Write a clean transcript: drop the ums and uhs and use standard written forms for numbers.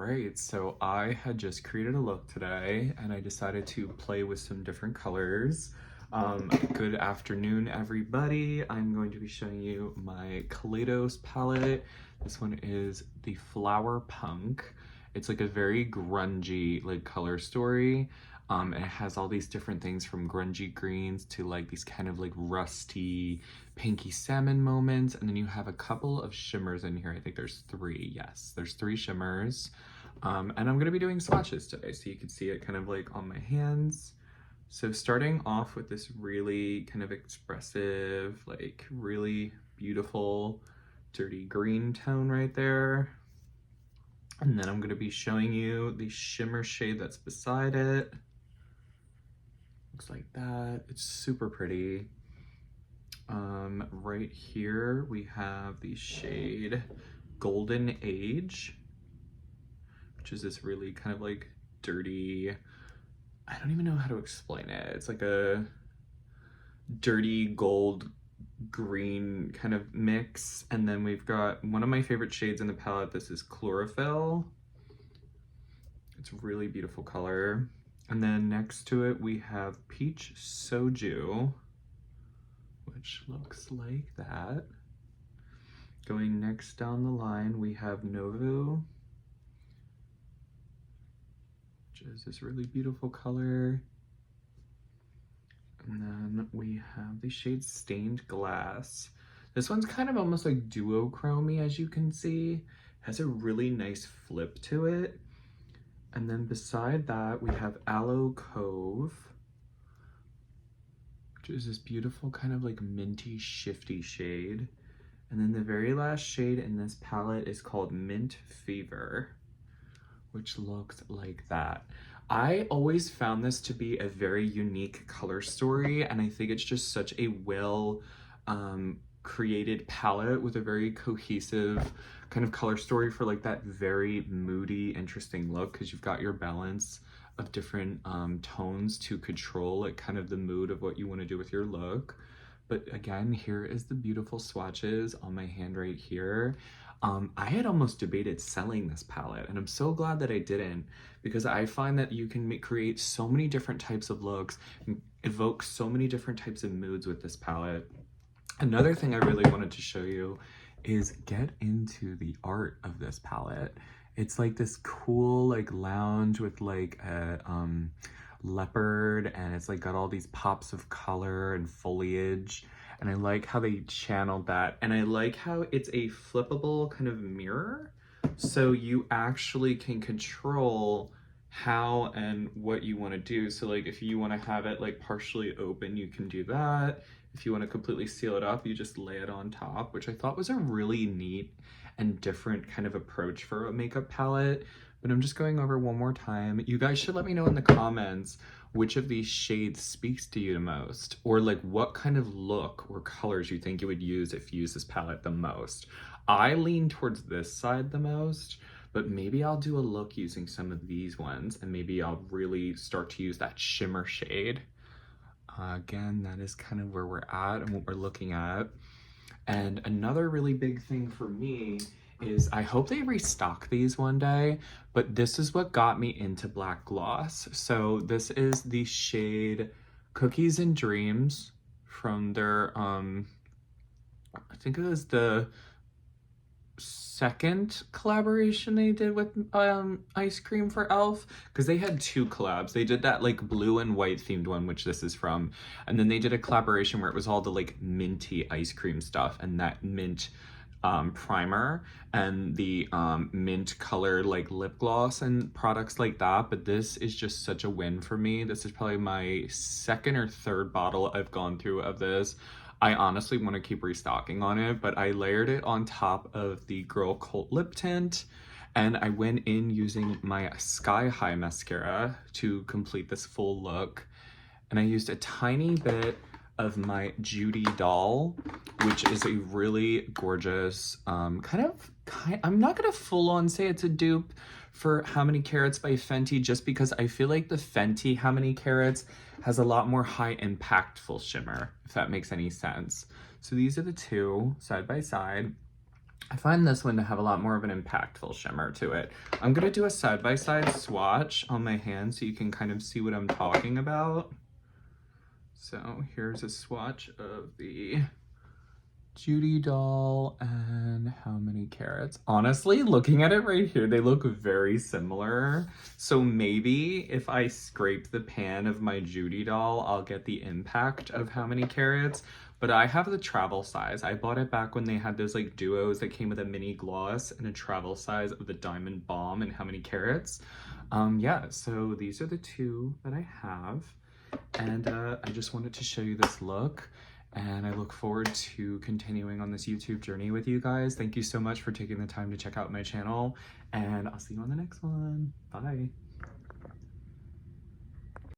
Alright, so I had just created a look today and I decided to play with some different colors. Good afternoon, everybody. I'm going to be showing you my Kaleidos palette. This one is the Flower Punk. It's like a very grungy like color story. And it has all these different things from grungy greens to like these kind of like rusty pinky salmon moments. And then you have a couple of shimmers in here. I think there's three. Yes, there's three shimmers. And I'm going to be doing swatches today, so you can see it kind of like on my hands. So starting off with this really kind of expressive, like really beautiful, dirty green tone right there. And then I'm going to be showing you the shimmer shade that's beside it. Looks like that. It's super pretty. Right here we have the shade Golden Age, which is this really kind of like dirty, I don't even know how to explain it. It's like a dirty gold green kind of mix. And then we've got one of my favorite shades in the palette. This is Chlorophyll. It's a really beautiful color. And then next to it, we have Peach Soju, which looks like that. Going next down the line, we have Novu, which is this really beautiful color. And then we have the shade Stained Glass. This one's kind of almost like duochrome-y, as you can see. It has a really nice flip to it. And then beside that, we have Aloe Cove, which is this beautiful kind of like minty, shifty shade. And then the very last shade in this palette is called Mint Fever, which looks like that. I always found this to be a very unique color story, and I think it's just such a well created palette with a very cohesive kind of color story for like that very moody, interesting look, because you've got your balance of different tones to control like kind of the mood of what you want to do with your look. But again, here is the beautiful swatches on my hand right here. I had almost debated selling this palette, and I'm so glad that I didn't, because I find that you can create so many different types of looks, evoke so many different types of moods with this palette. Another thing I really wanted to show you is get into the art of this palette. It's like this cool like lounge with like a leopard, and it's like got all these pops of color and foliage, and I like how they channeled that. And I like how it's a flippable kind of mirror, so you actually can control how and what you want to do. So like if you want to have it like partially open, you can do that. If you want to completely seal it up, you just lay it on top, which I thought was a really neat and different kind of approach for a makeup palette. But I'm just going over one more time. You guys should let me know in the comments which of these shades speaks to you the most, or like what kind of look or colors you think you would use if you use this palette the most. I lean towards this side the most, but maybe I'll do a look using some of these ones, and maybe I'll really start to use that shimmer shade. Again, that is kind of where we're at and what we're looking at. And another really big thing for me is I hope they restock these one day, but this is what got me into black gloss. So this is the shade Cookies and Dreams from their, I think it was the second collaboration they did with ice cream for Elf, because they had two collabs. They did that like blue and white themed one, which this is from, and then they did a collaboration where it was all the like minty ice cream stuff and that mint primer and the mint color like lip gloss and products like that. But this is just such a win for me. This is probably my second or third bottle I've gone through of this. I honestly want to keep restocking on it, but I layered it on top of the Girl Cult lip tint, and I went in using my Sky High mascara to complete this full look. And I used a tiny bit of my Judy Doll, which is a really gorgeous I'm not gonna full on say it's a dupe for How Many Carats by Fenty, just because I feel like the Fenty How Many Carats has a lot more high impactful shimmer, if that makes any sense. So these are the two side by side. I find this one to have a lot more of an impactful shimmer to it. I'm gonna do a side-by-side swatch on my hand so you can kind of see what I'm talking about. So here's a swatch of the Judy doll and how many carats. Honestly, looking at it right here, they look very similar. So maybe if I scrape the pan of my Judy doll, I'll get the impact of how many carats. But I have the travel size. I bought it back when they had those like duos that came with a mini gloss and a travel size of the Diamond Bomb and how many carats. Yeah, so these are the two that I have. And I just wanted to show you this look. And I look forward to continuing on this YouTube journey with you guys. Thank you so much for taking the time to check out my channel. And I'll see you on the next one. Bye.